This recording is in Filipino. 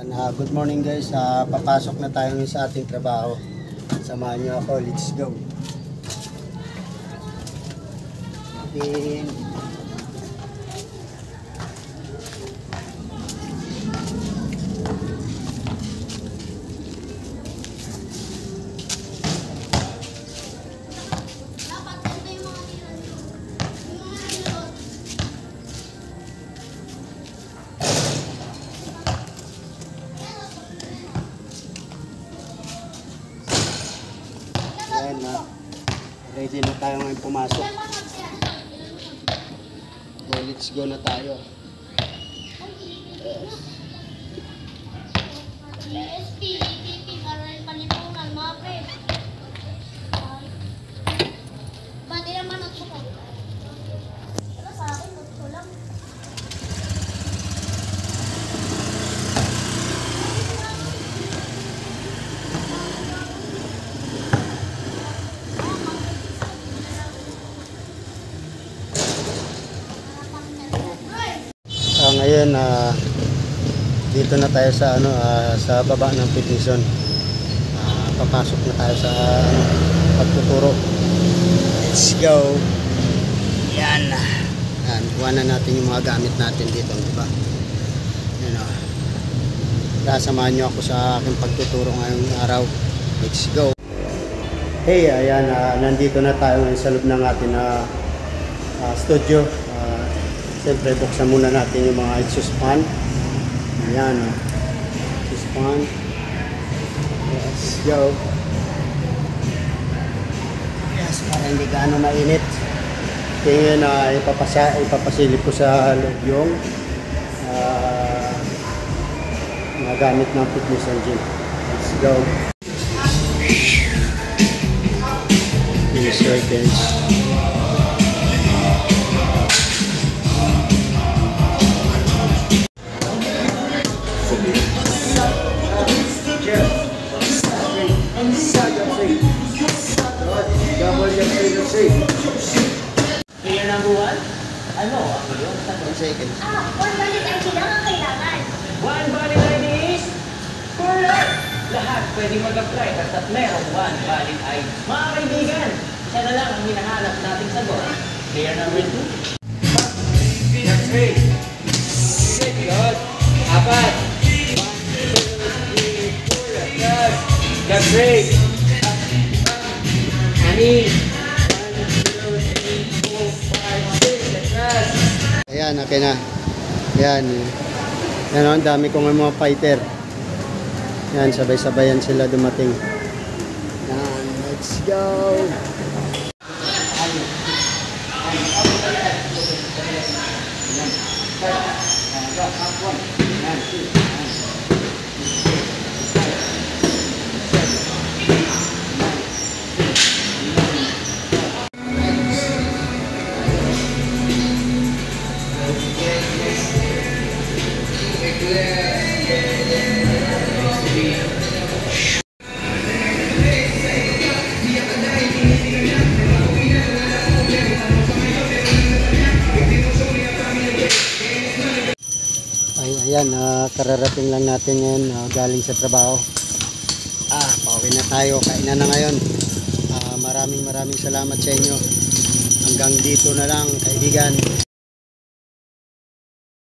Good morning guys, papasok na tayo sa ating trabaho. Samahan nyo ako, let's go. Ready na tayo ngayon pumasok. So, let's go na tayo. Ngayon dito na tayo sa sa baba ng fitness zone. Papasok na tayo sa pagtuturo. Let's go. Yan. Iwanan natin yung mga gamit natin dito, di ba? Yan o. Samahan nyo ako sa aking pagtuturo ngayong araw. Let's go. Hey, ayan, nandito na tayo ngayon sa loob ng ating studio. Siyempre, buksan muna natin yung mga exhaust fan. Ayan, exhaust fan. Let's go. Yes, para hindi gaano mainit. Kaya yun, ipapasilip ko sa loob yung mga gamit ng fitness engine. Let's go. Yes, right guys. Clear na buwan? Ano? Yung 1 seconds. One valid ID lang ang kailangan. 1 valid ID is correct! Lahat pwede mag-apply basta't merong 1 valid ID. Mga kaibigan, isa na lang ang hinahanap nating sagot. Clear number 2. That's great. Good. 4. 1, 2, 3, 4. That's great. Ani. Ayan, okay na. Ayan. Ayan, ang dami kong mga fighter. Ayan, sabay-sabayan sila dumating. Ayan, let's go. Ayan, kararating lang natin yan galing sa trabaho. Pauwi na tayo, kainan na ngayon. Maraming salamat sa inyo. Hanggang dito na lang, kaibigan.